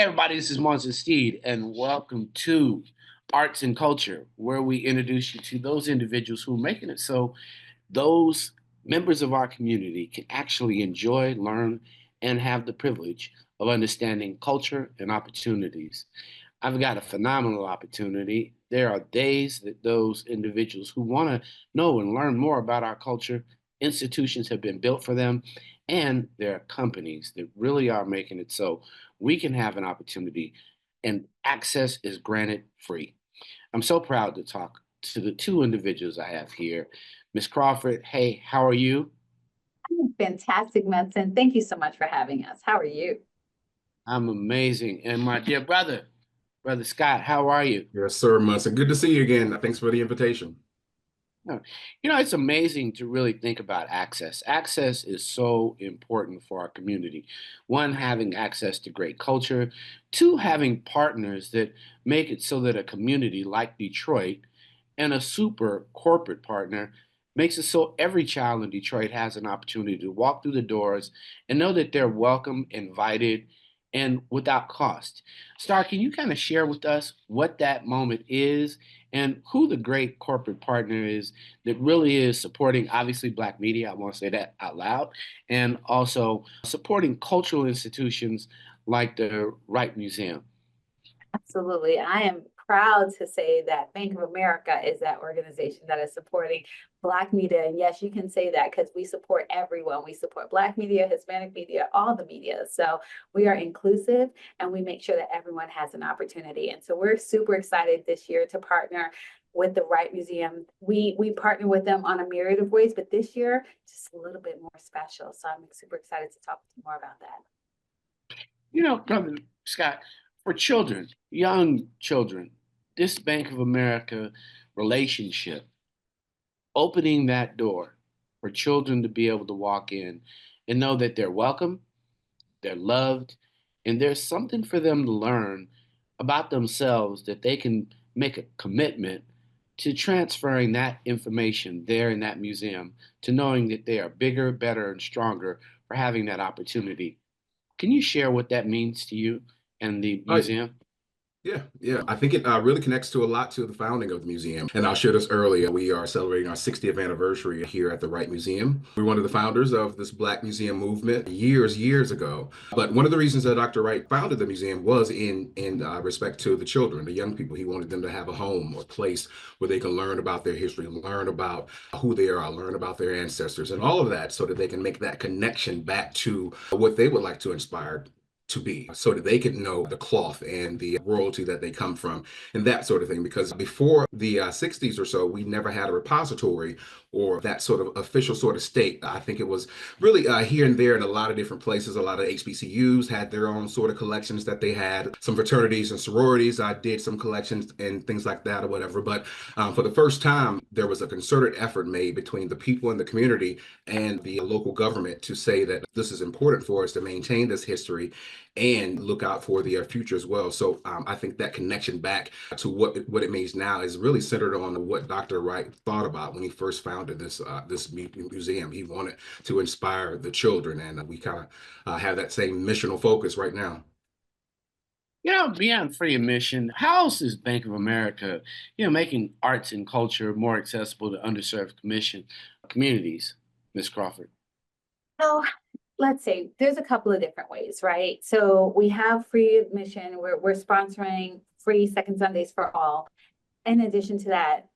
Everybody, this is Monson Steed, and welcome to Arts and Culture, where we introduce you to those individuals who are making it so those members of our community can actually enjoy, learn, and have the privilege of understanding culture and opportunities. I've got a phenomenal opportunity. There are days that those individuals who want to know and learn more about our culture, institutions have been built for them, and there are companies that really are making it so we can have an opportunity and access is granted free. I'm so proud to talk to the two individuals I have here. Miss Crawford, hey, how are you? Fantastic, Medicine. Thank you so much for having us. How are you? I'm amazing. And my dear brother, Brother Scott, how are you? Yes, sir, Munson. Good to see you again. Thanks for the invitation. Yeah. It's amazing to really think about access. Access is so important for our community. One, having access to great culture. Two, having partners that make it so that a community like Detroit and a super corporate partner makes it so every child in Detroit has an opportunity to walk through the doors and know that they're welcome, invited, and without cost. Star, can you kind of share with us what that moment is and who the great corporate partner is that really is supporting, obviously, Black media? I want to say that out loud, and also supporting cultural institutions like the Wright Museum. Absolutely. I am proud to say that Bank of America is that organization that is supporting Black media. And yes, you can say that because we support everyone. We support Black media, Hispanic media, all the media. So we are inclusive and we make sure that everyone has an opportunity. And so we're super excited this year to partner with the Wright Museum. We partner with them on a myriad of ways, but this year, just a little bit more special. So I'm super excited to talk to you more about that. Brother Scott, for children, young children, this Bank of America relationship, opening that door for children to be able to walk in and know that they're welcome, they're loved, and there's something for them to learn about themselves that they can make a commitment to transferring that information there in that museum to knowing that they are bigger, better, and stronger for having that opportunity. Can you share what that means to you and the All right. museum? Yeah. I think it really connects to a lot to the founding of the museum. And I'll share this earlier. We are celebrating our 60th anniversary here at the Wright Museum. We're one of the founders of this Black Museum movement years ago. But one of the reasons that Dr. Wright founded the museum was in respect to the children, the young people. He wanted them to have a home or place where they can learn about their history, learn about who they are, learn about their ancestors, and all of that so that they can make that connection back to what they would like to inspire to be so that they can know the cloth and the royalty that they come from and that sort of thing. Because before the 60s or so, we never had a repository or that sort of official sort of state. I think it was really here and there in a lot of different places. A lot of HBCUs had their own sort of collections that they had. Some fraternities and sororities did some collections and things like that or whatever. But for the first time, there was a concerted effort made between the people in the community and the local government to say that this is important for us to maintain this history and look out for the future as well. So I think that connection back to what it means now is really centered on what Dr. Wright thought about when he first founded this museum. He wanted to inspire the children, and we kind of have that same missional focus right now. Beyond free admission, how else is Bank of America, making arts and culture more accessible to underserved communities, Miss Crawford? So let's say there's a couple of different ways, right? So we have free admission. We're sponsoring free second Sundays for all. In addition to that,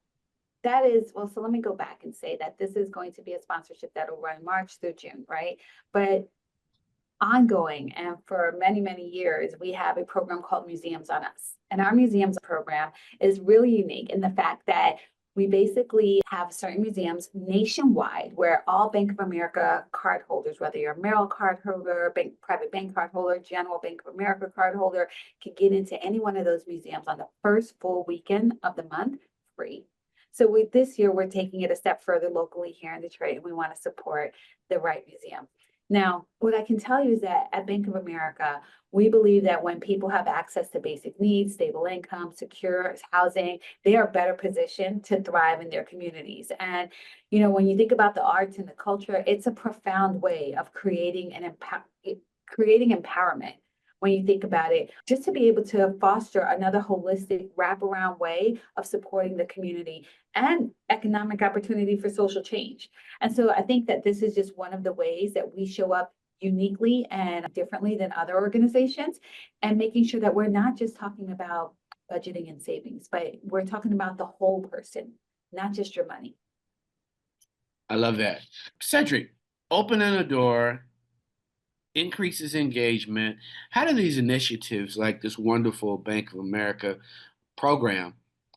that is, well, so let me go back and say that this is going to be a sponsorship that will run March through June, right? But ongoing and for many years, we have a program called Museums on Us. And our museums program is really unique in the fact that we basically have certain museums nationwide where all Bank of America card holders, whether you're a Merrill card holder, private bank card holder, general Bank of America card holder, can get into any one of those museums on the first full weekend of the month free. So this year, we're taking it a step further locally here in Detroit, and we want to support the Wright Museum. Now, what I can tell you is that at Bank of America, we believe that when people have access to basic needs, stable income, secure housing, they are better positioned to thrive in their communities. And, when you think about the arts and the culture, it's a profound way of creating empowerment. when you think about it, just to be able to foster another holistic wraparound way of supporting the community and economic opportunity for social change. And so I think that this is just one of the ways that we show up uniquely and differently than other organizations, and making sure that we're not just talking about budgeting and savings, but we're talking about the whole person, not just your money. I love that. Cedric, opening a door, increases engagement. How do these initiatives like this wonderful Bank of America program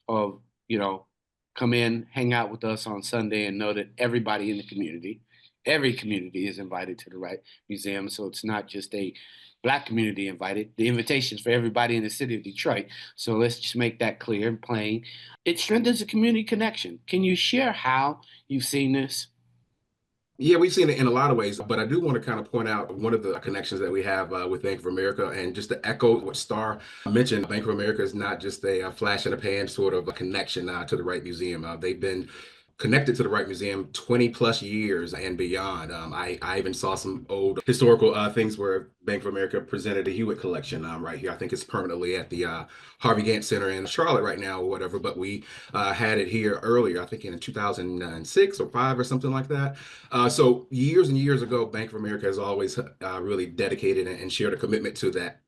of, you know, come in, hang out with us on Sunday and know that everybody in the community, every community is invited to the Wright Museum. So it's not just a Black community invited. The invitation's for everybody in the city of Detroit. So let's just make that clear and plain. It strengthens the community connection. Can you share how you've seen this? Yeah, we've seen it in a lot of ways, but I do want to kind of point out one of the connections that we have with Bank of America. And just to echo what Star mentioned, Bank of America is not just a flash in the pan sort of a connection to the Wright Museum. They've been connected to the Wright Museum 20 plus years and beyond. I even saw some old historical things where Bank of America presented a Hewitt collection right here. I think it's permanently at the Harvey Gantt Center in Charlotte right now or whatever, but we had it here earlier, I think in 2006 or 5 or something like that. So years and years ago, Bank of America has always really dedicated and shared a commitment to that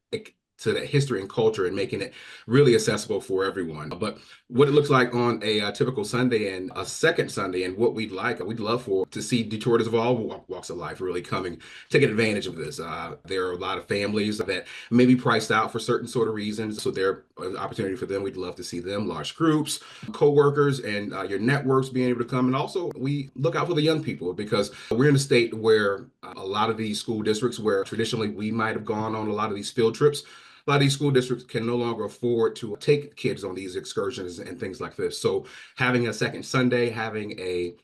history and culture and making it really accessible for everyone. But what it looks like on a typical Sunday and a second Sunday, and what we'd love for to see Detroiters of all walks of life really taking advantage of this. There are a lot of families that may be priced out for certain sort of reasons, so there an opportunity for them. We'd love to see them, large groups, co-workers, and your networks being able to come. And also we look out for the young people, because we're in a state where a lot of these school districts, where traditionally we might have gone on a lot of these field trips, a lot of these school districts can no longer afford to take kids on these excursions and things like this. So having a second Sunday, having a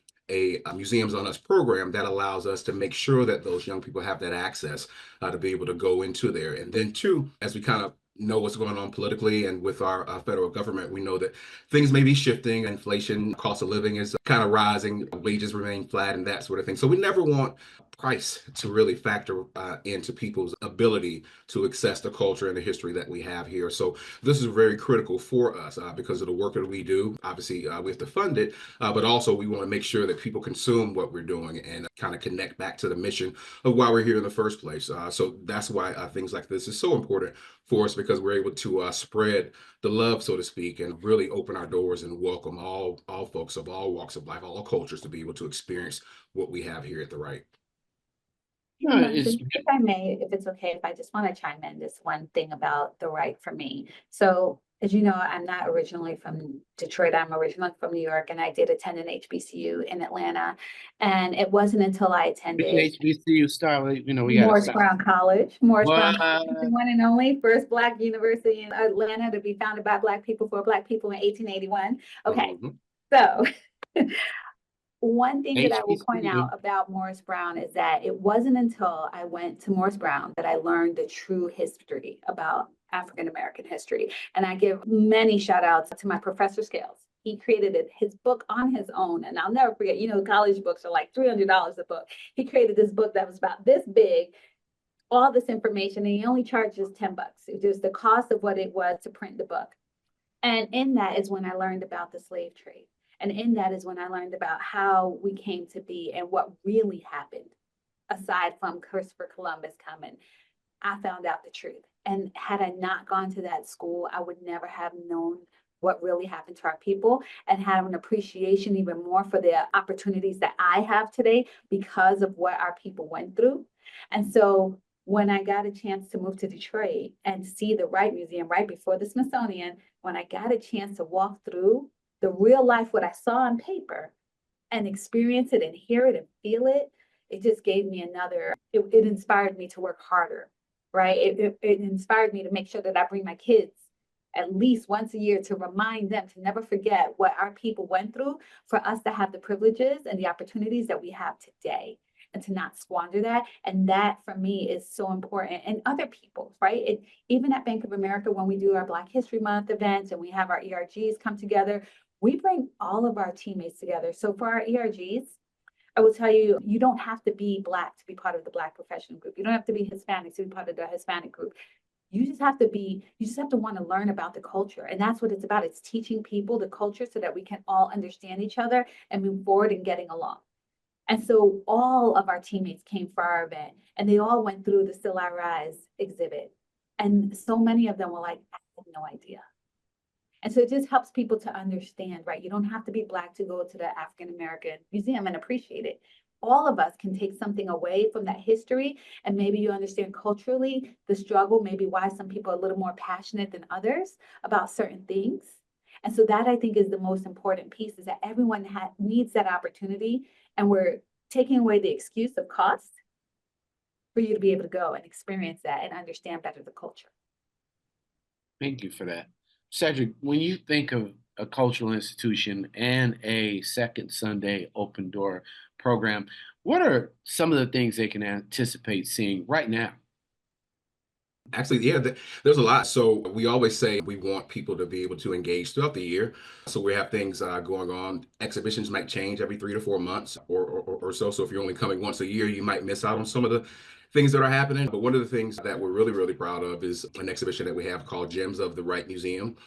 Museums on Us program that allows us to make sure that those young people have that access to be able to go into there. And then two, as we kind of know what's going on politically and with our federal government, we know that things may be shifting. Inflation, cost of living is kind of rising, wages remain flat, and that sort of thing. So we never want price to really factor into people's ability to access the culture and the history that we have here. So this is very critical for us because of the work that we do. Obviously, we have to fund it, but also we want to make sure that people consume what we're doing and kind of connect back to the mission of why we're here in the first place. So that's why things like this is so important for us, because we're able to spread the love, so to speak, and really open our doors and welcome all folks of all walks of life, all cultures, to be able to experience what we have here at the Wright. You know, If I may, if it's okay, if I just want to chime in this one thing about the Wright for me. So as you know, I'm not originally from Detroit. I'm originally from New York, and I did attend an HBCU in Atlanta. And it wasn't until I attended HBCU star, you know, we got Morris Brown College, What? the one and only first Black university in Atlanta to be founded by Black people for Black people in 1881. Okay, so one thing that I will point out about Morris Brown is that it wasn't until I went to Morris Brown that I learned the true history about African American history. And I give many shout outs to my professor Scales. He created his book on his own. And I'll never forget, you know, college books are like $300 a book. He created this book that was about this big, all this information, and he only charges $10. It was the cost of what it was to print the book. And in that is when I learned about the slave trade. And in that is when I learned about how we came to be and what really happened, aside from Christopher Columbus coming. I found out the truth. And had I not gone to that school, I would never have known what really happened to our people, and have an appreciation even more for the opportunities that I have today because of what our people went through. And so when I got a chance to move to Detroit and see the Wright Museum right before the Smithsonian, when I got a chance to walk through the real life, what I saw on paper, and experience it and hear it and feel it, it just gave me it inspired me to work harder, right? It inspired me to make sure that I bring my kids at least once a year to remind them to never forget what our people went through for us to have the privileges and the opportunities that we have today, and to not squander that. And that for me is so important. And other people, right? Even at Bank of America, when we do our Black History Month events and we have our ERGs come together, we bring all of our teammates together. So for our ERGs, I will tell you, you don't have to be Black to be part of the Black professional group. You don't have to be Hispanic to be part of the Hispanic group. You just have to want to learn about the culture. And that's what it's about. It's teaching people the culture so that we can all understand each other and move forward and getting along. And so all of our teammates came for our event and they all went through the Still I Rise exhibit. And so many of them were like, I had no idea. And so it just helps people to understand, right? You don't have to be Black to go to the African American Museum and appreciate it. All of us can take something away from that history, and maybe you understand culturally the struggle, maybe why some people are a little more passionate than others about certain things. And so that I think is the most important piece, is that everyone needs that opportunity, and we're taking away the excuse of cost for you to be able to go and experience that and understand better the culture. Thank you for that. Cedric, when you think of a cultural institution and a second Sunday open door program, what are some of the things they can anticipate seeing right now? Actually, yeah, there's a lot. So we always say we want people to be able to engage throughout the year. So we have things going on. Exhibitions might change every 3 to 4 months or so. So if you're only coming once a year, you might miss out on some of the things that are happening. But one of the things that we're really, really proud of is an exhibition that we have called Gems of the Wright Museum.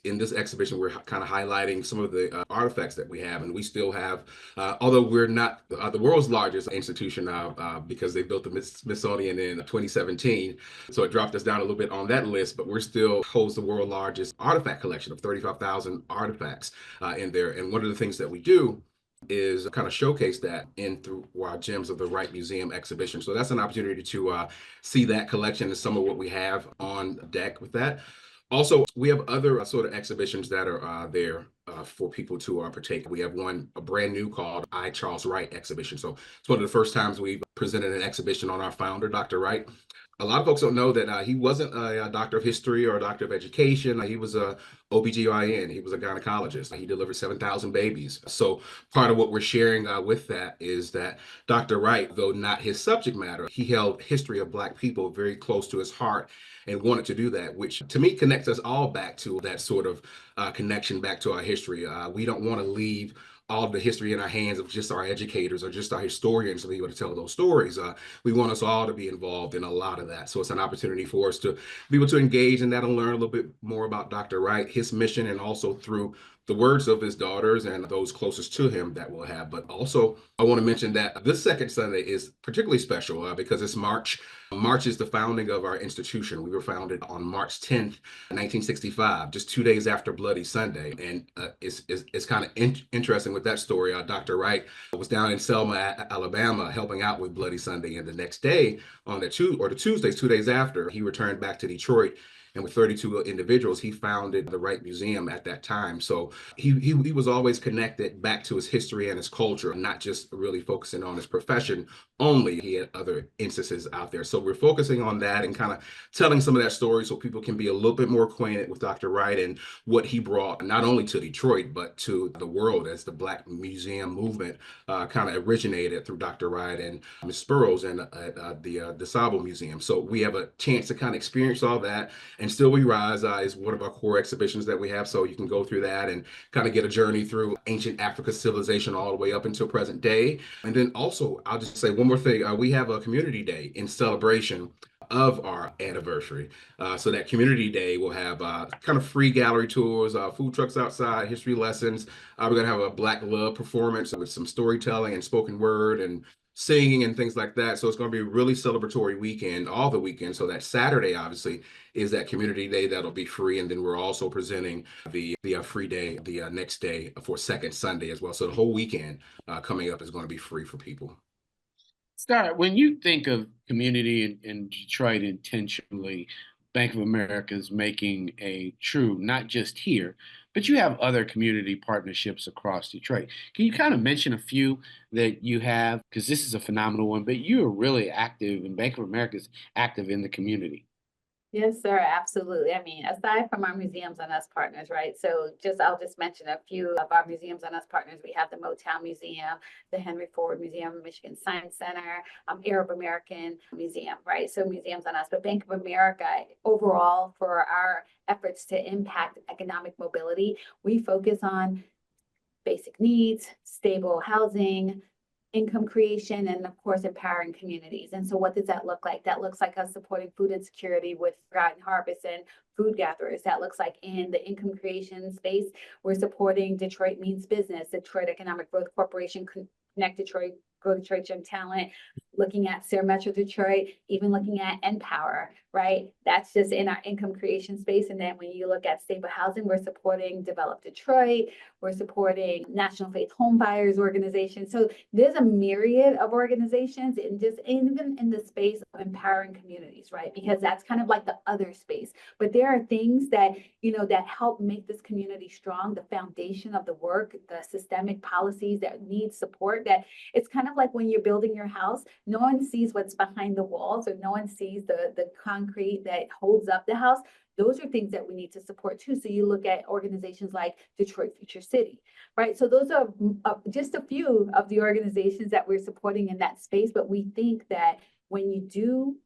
In this exhibition, we're kind of highlighting some of the artifacts that we have. And we still have, although we're not the world's largest institution now, because they built the Smithsonian in 2017. So it dropped us down a little bit on that list, but we're still holds the world's largest artifact collection of 35,000 artifacts in there. And one of the things that we do is kind of showcase that in through our Gems of the Wright Museum exhibition. So that's an opportunity to see that collection and some of what we have on deck with that. Also, we have other sort of exhibitions that are there for people to partake. We have a brand new called I, Charles Wright exhibition. So it's one of the first times we've presented an exhibition on our founder, Dr. Wright. A lot of folks don't know that he wasn't a doctor of history or a doctor of education. He was a OBGYN. He was a gynecologist. He delivered 7,000 babies. So part of what we're sharing with that is that Dr. Wright, though not his subject matter, he held history of Black people very close to his heart and wanted to do that, which to me connects us all back to that sort of connection back to our history. We don't want to leave all of the history in our hands of just our educators or just our historians to be able to tell those stories. We want us all to be involved in a lot of that. So it's an opportunity for us to be able to engage in that and learn a little bit more about Dr. Wright, his mission, and also through the words of his daughters and those closest to him that we'll have. But also, I want to mention that this second Sunday is particularly special because it's March. March is the founding of our institution. We were founded on March 10th, 1965, just 2 days after Bloody Sunday. And it's kind of interesting with that story. Dr. Wright was down in Selma, Alabama, helping out with Bloody Sunday. And the next day, on the Tuesdays, 2 days after, he returned back to Detroit. And with 32 individuals, he founded the Wright Museum at that time. So he was always connected back to his history and his culture, not just really focusing on his profession only. He had other instances out there. So we're focusing on that and kind of telling some of that story so people can be a little bit more acquainted with Dr. Wright and what he brought, not only to Detroit, but to the world, as the Black Museum movement kind of originated through Dr. Wright and Ms. Spurrows and the Sabo Museum. So we have a chance to kind of experience all that. And Still We Rise is one of our core exhibitions that we have. So you can go through that and kind of get a journey through ancient Africa civilization all the way up until present day. And then also, I'll just say one more thing. We have a community day in celebration of our anniversary. So that community day will have kind of free gallery tours, food trucks outside, history lessons. We're going to have a Black Love performance with some storytelling and spoken word and singing and things like that. So it's going to be a really celebratory weekend, all the weekend. So that Saturday, obviously, is that community day that'll be free. And then we're also presenting the free day the next day for second Sunday as well. So the whole weekend coming up is going to be free for people. Scott, when you think of community in Detroit intentionally, Bank of America is making a true, not just here, but you have other community partnerships across Detroit. Can you kind of mention a few that you have? Because this is a phenomenal one, but you are really active, and Bank of America is active in the community. Yes, sir, absolutely. I mean, aside from our museums and us partners, right? So I'll just mention a few of our museums and us partners. We have the Motown Museum, the Henry Ford Museum, Michigan Science Center, Arab American Museum, right? So museums on us, but Bank of America overall for our efforts to impact economic mobility, we focus on basic needs, stable housing, income creation, and of course, empowering communities. And so what does that look like? That looks like us supporting food insecurity with Forgotten Harvest and food gatherers. That looks like in the income creation space, we're supporting Detroit Means Business, Detroit Economic Growth Corporation, Connect Detroit, Grow Detroit Young Talent, looking at Sarah Metro Detroit, even looking at Empower, right? That's just in our income creation space. And then when you look at stable housing, we're supporting Develop Detroit, we're supporting National Faith Home Buyers Organization. So there's a myriad of organizations, and just even in the space of empowering communities, right? Because that's kind of like the other space. But there are things that, that help make this community strong, the foundation of the work, the systemic policies that need support. That it's kind of like when you're building your house, no one sees what's behind the walls, or no one sees the concrete that holds up the house. Those are things that we need to support too. So you look at organizations like Detroit Future City, right? So those are just a few of the organizations that we're supporting in that space. But we think that when you do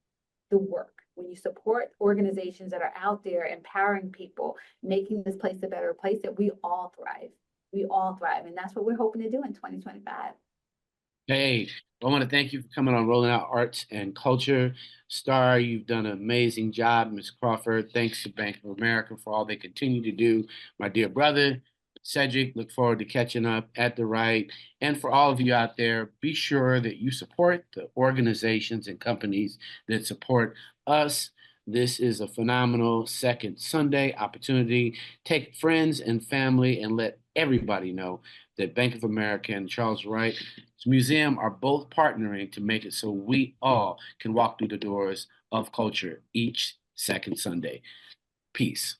the work, when you support organizations that are out there empowering people, making this place a better place, that we all thrive. We all thrive. And that's what we're hoping to do in 2025. Hey, I want to thank you for coming on Rolling Out Arts and Culture. Star, you've done an amazing job, Ms. Crawford. Thanks to Bank of America for all they continue to do. My dear brother, Cedric, look forward to catching up at the Wright. And for all of you out there, be sure that you support the organizations and companies that support us. This is a phenomenal second Sunday opportunity. Take friends and family and let everybody know that Bank of America and Charles Wright's museum are both partnering to make it so we all can walk through the doors of culture each second Sunday. Peace.